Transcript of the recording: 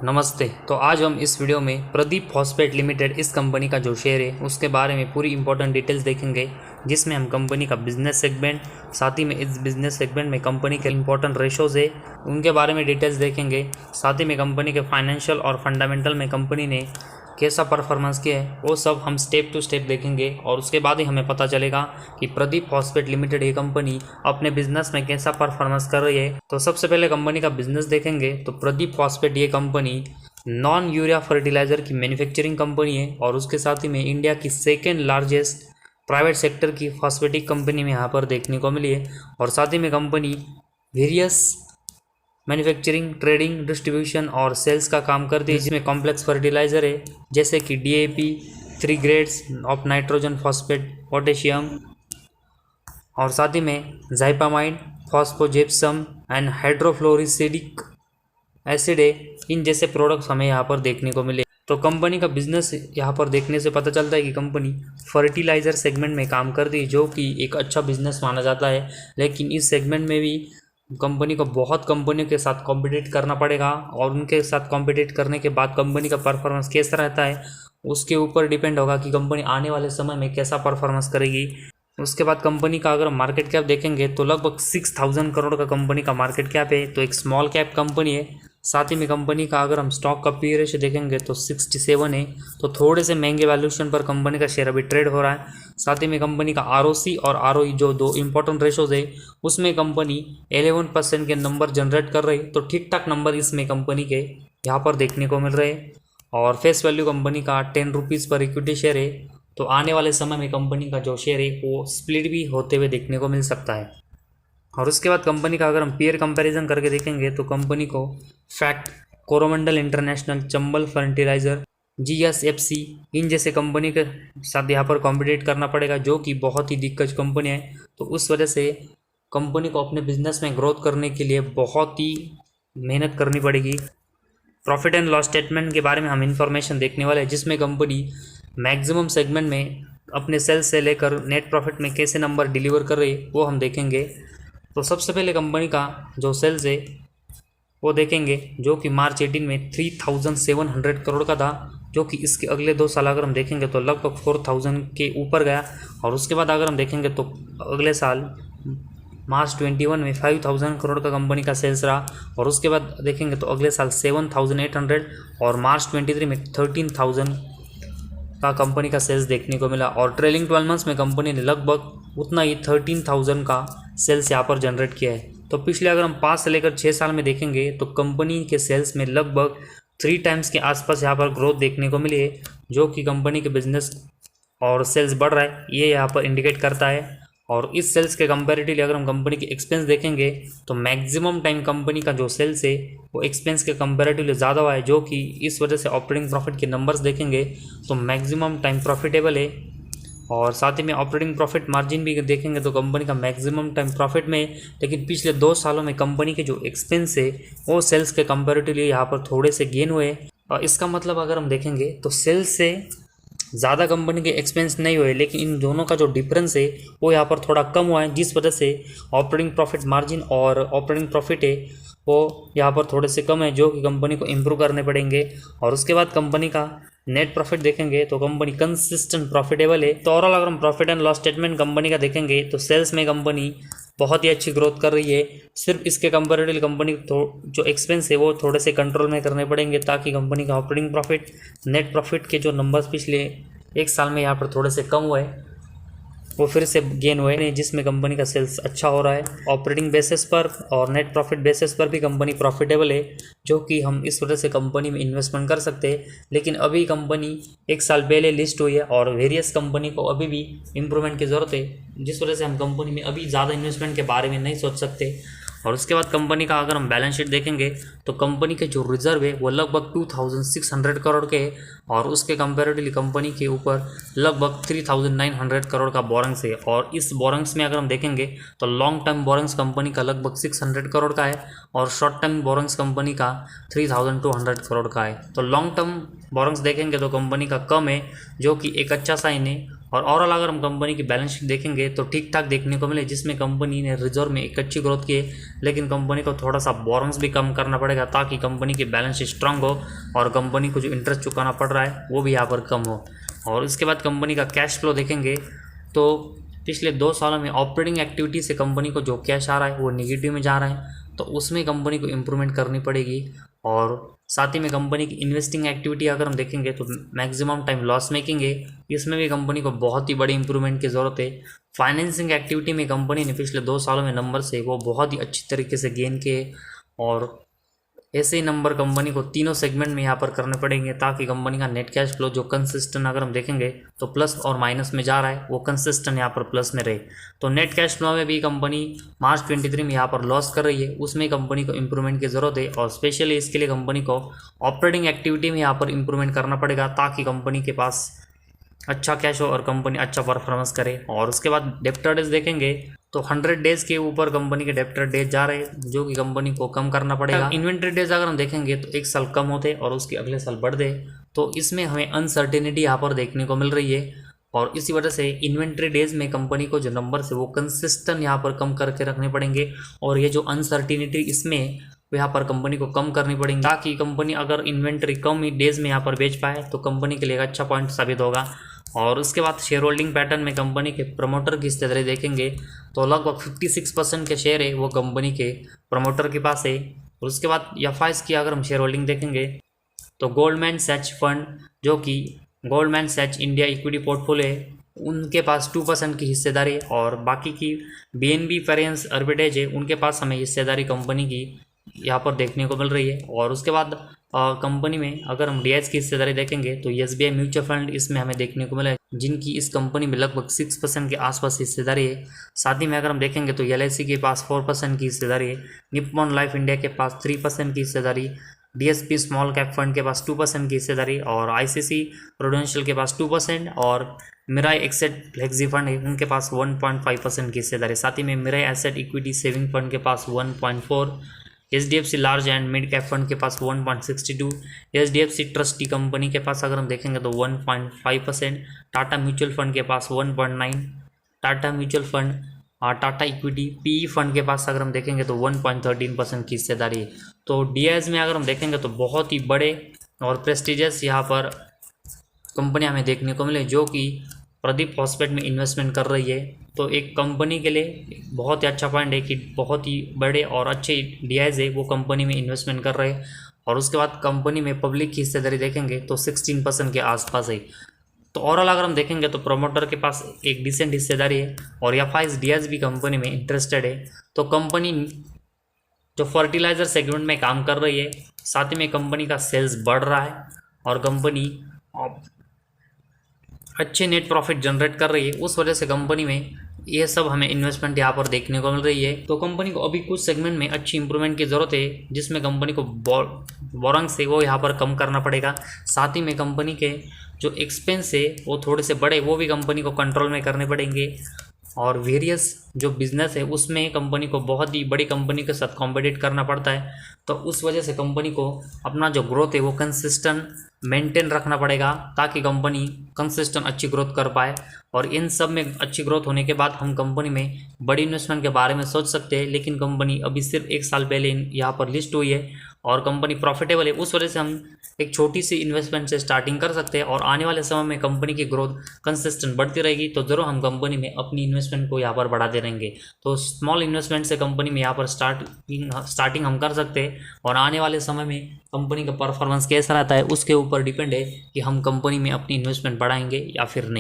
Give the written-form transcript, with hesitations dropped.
नमस्ते। तो आज हम इस वीडियो में प्रदीप फॉस्फेट लिमिटेड इस कंपनी का जो शेयर है उसके बारे में पूरी इंपॉर्टेंट डिटेल्स देखेंगे, जिसमें हम कंपनी का बिजनेस सेगमेंट, साथ ही में इस बिजनेस सेगमेंट में कंपनी के इंपॉर्टेंट रेशोज है उनके बारे में डिटेल्स देखेंगे। साथ ही में कंपनी के फाइनेंशियल और फंडामेंटल में कंपनी ने कैसा परफॉर्मेंस किया है वो सब हम स्टेप टू स्टेप देखेंगे, और उसके बाद ही हमें पता चलेगा कि प्रदीप फॉस्फेट लिमिटेड ये कंपनी अपने बिजनेस में कैसा परफॉर्मेंस कर रही है। तो सबसे पहले कंपनी का बिजनेस देखेंगे तो प्रदीप फॉस्फेट ये कंपनी नॉन यूरिया फर्टिलाइजर की मैन्युफैक्चरिंग कंपनी है, और उसके साथ ही में इंडिया की सेकेंड लार्जेस्ट प्राइवेट सेक्टर की फॉस्फेटिक कंपनी में यहाँ पर देखने को मिली है। और साथ ही में company various manufacturing, trading, distribution और सेल्स का काम करती है, जिसमें कॉम्प्लेक्स फर्टिलाइजर है जैसे कि DAP, 3 grades of nitrogen, phosphate, potassium, और साथ ही में जाइपामाइड, फॉस्फोजिप्सम एंड हाइड्रोफ्लोरिसिडिक एसिड है। इन जैसे प्रोडक्ट्स हमें यहाँ पर देखने को मिले। तो कंपनी का बिजनेस यहाँ पर देखने से पता चलता है कि कंपनी फर्टिलाइजर सेगमेंट में काम करती है, जो कि एक अच्छा बिजनेस माना जाता है। लेकिन इस सेगमेंट में भी कंपनी को बहुत कंपनियों के साथ कॉम्पिटिट करना पड़ेगा, और उनके साथ कॉम्पिटिट करने के बाद कंपनी का परफॉर्मेंस कैसा रहता है उसके ऊपर डिपेंड होगा कि कंपनी आने वाले समय में कैसा परफॉर्मेंस करेगी। उसके बाद कंपनी का अगर मार्केट कैप देखेंगे तो लगभग 6000 करोड़ का कंपनी का मार्केट कैप है, तो एक स्मॉल कैप कंपनी है। साथ ही में कंपनी का अगर हम स्टॉक का पी रेशियो देखेंगे तो 67 है, तो थोड़े से महंगे वैल्यूएशन पर कंपनी का शेयर अभी ट्रेड हो रहा है। साथ ही में कंपनी का आरओसी और आरओई जो दो इंपॉर्टेंट रेशोज है उसमें कंपनी 11% के नंबर जनरेट कर रही, तो ठीक ठाक नंबर इसमें कंपनी के यहाँ पर देखने को मिल रहे हैं। और फेस वैल्यू कंपनी का 10 रुपीज़ पर इक्विटी शेयर है, तो आने वाले समय में कंपनी का जो शेयर है वो स्प्लिट भी होते हुए देखने को मिल सकता है। और उसके बाद कंपनी का अगर हम पीयर कंपैरिजन करके देखेंगे तो कंपनी को FACT, Coromandel international, Chambal fertiliser, GSFC इन जैसे कंपनी के साथ यहाँ पर कॉम्पिटिट करना पड़ेगा, जो कि बहुत ही दिग्गज कंपनी है। तो उस वजह से कंपनी को अपने बिजनेस में ग्रोथ करने के लिए बहुत ही मेहनत करनी पड़ेगी। प्रॉफिट एंड लॉस स्टेटमेंट के बारे में हम इंफॉर्मेशन देखने वाले हैं, जिसमें कंपनी मैक्सिमम सेगमेंट में अपने सेल्स से लेकर नेट प्रॉफिट में कैसे नंबर डिलीवर कर रही है वो हम देखेंगे। तो सबसे पहले कंपनी का जो सेल्स है वो देखेंगे, जो कि मार्च 18 में 3700 करोड़ का था, जो कि इसके अगले 2 साल अगर हम देखेंगे तो लगभग 4000 के ऊपर गया। और उसके बाद अगर हम देखेंगे तो अगले साल मार्च 21 में 5000 करोड़ का कंपनी का सेल्स रहा, और उसके बाद देखेंगे तो अगले साल 7800, और मार्च 23 में 13000 का कंपनी का सेल्स देखने को मिला। और ट्रेलिंग 12 मंथ्स में कंपनी ने लगभग उतना ही 13000 का सेल्स यहाँ पर जनरेट किया है। तो पिछले अगर हम 5 से लेकर 6 साल में देखेंगे तो कंपनी के सेल्स में लगभग 3 टाइम्स के आसपास यहाँ पर ग्रोथ देखने को मिली है, जो कि कंपनी के बिजनेस और सेल्स बढ़ रहा है ये यहाँ पर इंडिकेट करता है। और इस सेल्स के कंपैरेटिवली अगर हम कंपनी के एक्सपेंस देखेंगे तो मैक्सिमम टाइम कंपनी का जो सेल्स है वो एक्सपेंस के कंपैरेटिवली ज़्यादा हुआ है, जो कि इस वजह से ऑपरेटिंग प्रॉफिट के नंबर्स देखेंगे तो मैक्सिमम टाइम प्रॉफिटेबल है। और साथ ही में ऑपरेटिंग प्रॉफिट मार्जिन भी देखेंगे तो कंपनी का मैक्सिमम टाइम प्रॉफिट में, लेकिन पिछले 2 सालों में कंपनी के जो एक्सपेंस है वो सेल्स के कंपैरेटिवली यहाँ पर थोड़े से गेन हुए। और इसका मतलब अगर हम देखेंगे तो सेल्स से ज़्यादा कंपनी के एक्सपेंस नहीं हुए, लेकिन इन दोनों का जो डिफरेंस है वो यहाँ पर थोड़ा कम हुआ है, जिस वजह से ऑपरेटिंग प्रॉफिट मार्जिन और ऑपरेटिंग प्रॉफिट है वो यहाँ पर थोड़े से कम है, जो कि कंपनी को इम्प्रूव करने पड़ेंगे। और उसके बाद कंपनी का नेट प्रॉफिट देखेंगे तो कंपनी कंसिस्टेंट प्रॉफिटेबल है। तो ओवरऑल अगर हम profit and loss statement company का देखेंगे तो सेल्स में कंपनी बहुत ही अच्छी ग्रोथ कर रही है। सिर्फ इसके कंपैरेटिवली कंपनी जो एक्सपेंस है वो थोड़े से कंट्रोल में करने पड़ेंगे, ताकि कंपनी का ऑपरेटिंग प्रॉफिट, नेट प्रॉफिट के जो नंबर्स पिछले 1 साल में यहाँ पर थोड़े से कम हुए वो फिर से गेन हुए हैं, जिसमें कंपनी का सेल्स अच्छा हो रहा है। ऑपरेटिंग बेसिस पर और नेट प्रॉफिट बेसिस पर भी कंपनी प्रॉफिटेबल है, जो कि हम इस वजह से कंपनी में इन्वेस्टमेंट कर सकते हैं। लेकिन अभी कंपनी 1 साल पहले लिस्ट हुई है और वेरियस कंपनी को अभी भी इम्प्रूवमेंट की ज़रूरत है, जिस वजह से हम कंपनी में अभी ज़्यादा इन्वेस्टमेंट के बारे में नहीं सोच सकते। और उसके बाद कंपनी का अगर हम बैलेंस शीट देखेंगे तो कंपनी के जो रिजर्व है वो लगभग 2600 करोड़ के है, और उसके कंपैरेटिवली कंपनी के ऊपर लगभग 3900 करोड़ का बोरंग्स है। और इस बोरंग्स में अगर हम देखेंगे तो लॉन्ग टर्म बोरंग्स कंपनी का लगभग 600 करोड़ का है, और शॉर्ट टर्म बोरंग्स कंपनी का 3200 करोड़ का है। तो लॉन्ग टर्म बोरंग्स देखेंगे तो कंपनी का कम है, जो कि एक अच्छा साइन है। और ओवरऑल अगर हम कंपनी की बैलेंस शीट देखेंगे तो ठीक ठाक देखने को मिले, जिसमें कंपनी ने रिजर्व में एक अच्छी ग्रोथ की है, लेकिन कंपनी को थोड़ा सा बोरोइंग्स भी कम करना पड़ेगा ताकि कंपनी की बैलेंस शीट स्ट्रांग हो और कंपनी को जो इंटरेस्ट चुकाना पड़ रहा है वो भी यहाँ पर कम हो। और उसके बाद कंपनी का कैश फ्लो देखेंगे तो पिछले 2 सालों में ऑपरेटिंग एक्टिविटी से कंपनी को जो कैश आ रहा है वो निगेटिव में जा रहा है, तो उसमें कंपनी को इम्प्रूवमेंट करनी पड़ेगी। और साथ ही में कंपनी की इन्वेस्टिंग एक्टिविटी अगर हम देखेंगे तो मैक्सिमम टाइम लॉस मेकिंग है, इसमें भी कंपनी को बहुत ही बड़ी इंप्रूवमेंट की ज़रूरत है। फाइनेंसिंग एक्टिविटी में कंपनी ने पिछले 2 सालों में नंबर से वो बहुत ही अच्छी तरीके से गेन किए, और ऐसे ही नंबर कंपनी को तीनों सेगमेंट में यहाँ पर करने पड़ेंगे ताकि कंपनी का नेट कैश फ्लो जो कंसिस्टेंट अगर हम देखेंगे तो प्लस और माइनस में जा रहा है वो कंसिस्टेंट यहाँ पर प्लस में रहे। तो नेट कैश फ्लो में भी कंपनी मार्च 23 में यहाँ पर लॉस कर रही है, उसमें कंपनी को इम्प्रूवमेंट की ज़रूरत है, और स्पेशली इसके लिए कंपनी को ऑपरेटिंग एक्टिविटी में यहाँ पर इम्प्रूवमेंट करना पड़ेगा ताकि कंपनी के पास अच्छा कैश हो और कंपनी अच्छा परफॉर्मेंस करे। और उसके बाद डेप्टर डेज देखेंगे तो 100 डेज़ के ऊपर कंपनी के डेप्टर डेज जा रहे हैं, जो कि कंपनी को कम करना पड़ेगा। इन्वेंट्री डेज अगर हम देखेंगे तो 1 साल कम होते और उसके अगले साल बढ़ते, तो इसमें हमें अनसर्टेनिटी यहाँ पर देखने को मिल रही है, और इसी वजह से इन्वेंट्री डेज में कंपनी को जो नंबर है वो कंसिस्टेंट यहाँ पर कम करके रखने पड़ेंगे, और ये जो अनसर्टेनिटी इसमें यहाँ पर कंपनी को कम करनी पड़ेगी ताकि कंपनी अगर इन्वेंट्री कम ही डेज में यहाँ पर बेच पाए तो कंपनी के लिए अच्छा पॉइंट साबित होगा। और उसके बाद शेयर होल्डिंग पैटर्न में कंपनी के प्रमोटर की हिस्सेदारी देखेंगे तो लगभग 56% के शेयर है वो कंपनी के प्रमोटर के पास है। और उसके बाद एफआईज की अगर हम शेयर होल्डिंग देखेंगे तो गोल्डमैन सैच फंड, जो कि Goldman Sachs India equity portfolio है, उनके पास 2% की हिस्सेदारी है, और बाकी की बीएनबी फेरेंस आर्बिट्रेज है उनके पास हमें हिस्सेदारी कंपनी की यहाँ पर देखने को मिल रही है। और उसके बाद कंपनी में अगर हम डीआईएस की हिस्सेदारी देखेंगे तो एसबीआई म्यूचुअल फंड इसमें हमें देखने को मिला है, जिनकी इस कंपनी में लगभग 6% के आसपास हिस्सेदारी है। साथ ही में अगर हम देखेंगे तो एलआईसी के पास 4% की हिस्सेदारी है, निप्पॉन लाइफ इंडिया के पास 3% की हिस्सेदारी, डीएसपी स्मॉल कैप फंड के पास 2% की हिस्सेदारी, और आईसीसी प्रूडेंशियल के पास 2%, और मिराई एक्सेट फ्लेक्सी फंड है उनके पास 1.5% की हिस्सेदारी। साथ ही में Mirae asset equity saving fund के पास 1.4, HDFC large and mid cap fund के पास 1.62, एचडीएफसी ट्रस्टी कंपनी के पास अगर हम देखेंगे तो 1.5%, टाटा म्यूचुअल फंड के पास 1.9, टाटा म्यूचुअल फंड और टाटा इक्विटी पीई फंड के पास अगर हम देखेंगे तो 1.13% की हिस्सेदारी है। तो डीआईएस में अगर हम देखेंगे तो बहुत ही बड़े और प्रेस्टिजियस यहाँ पर कंपनियां हमें देखने को मिले जो कि प्रदीप फॉस्फेट में इन्वेस्टमेंट कर रही है। तो एक कंपनी के लिए बहुत ही अच्छा पॉइंट है कि बहुत ही बड़े और अच्छे डीआईएस है वो कंपनी में इन्वेस्टमेंट कर रहे हैं। और उसके बाद कंपनी में पब्लिक की हिस्सेदारी देखेंगे तो 16% के आसपास है। तो ओवरऑल अगर हम देखेंगे तो प्रमोटर के पास एक डिसेंट हिस्सेदारी है, और एफआईज डीआईएस भी कंपनी में इंटरेस्टेड है। तो कंपनी जो फर्टिलाइजर सेगमेंट में काम कर रही है, साथ ही में कंपनी का सेल्स बढ़ रहा है और कंपनी अच्छे नेट प्रॉफिट जनरेट कर रही है, उस वजह से कंपनी में ये सब हमें इन्वेस्टमेंट यहाँ पर देखने को मिल रही है। तो कंपनी को अभी कुछ सेगमेंट में अच्छी इंप्रूवमेंट की ज़रूरत है, जिसमें कंपनी को बोरोइंग्स है वो यहाँ पर कम करना पड़ेगा। साथ ही में कंपनी के जो एक्सपेंस है वो थोड़े से बड़े वो भी कंपनी को कंट्रोल में करने पड़ेंगे, और वेरियस जो बिज़नेस है उसमें कंपनी को बहुत ही बड़ी कंपनी के साथ कॉम्पिटिट करना पड़ता है। तो उस वजह से कंपनी को अपना जो ग्रोथ है वो कंसिस्टेंट मेंटेन रखना पड़ेगा ताकि कंपनी कंसिस्टेंट अच्छी ग्रोथ कर पाए। और इन सब में अच्छी ग्रोथ होने के बाद हम कंपनी में बड़ी इन्वेस्टमेंट के बारे में सोच सकते हैं, लेकिन कंपनी अभी सिर्फ 1 साल पहले यहाँ पर लिस्ट हुई है और कंपनी प्रॉफिटेबल है, उस वजह से हम एक छोटी सी इन्वेस्टमेंट से स्टार्टिंग कर सकते हैं। और आने वाले समय में कंपनी की ग्रोथ कंसिस्टेंट बढ़ती रहेगी तो ज़रूर हम कंपनी में अपनी इन्वेस्टमेंट को यहाँ पर बढ़ाते रहेंगे। तो स्मॉल इन्वेस्टमेंट से कंपनी में यहाँ पर स्टार्टिंग हम कर सकते हैं, और आने वाले समय में कंपनी का परफॉर्मेंस कैसा रहता है उसके ऊपर डिपेंड है कि हम कंपनी में अपनी इन्वेस्टमेंट बढ़ाएंगे या फिर नहीं।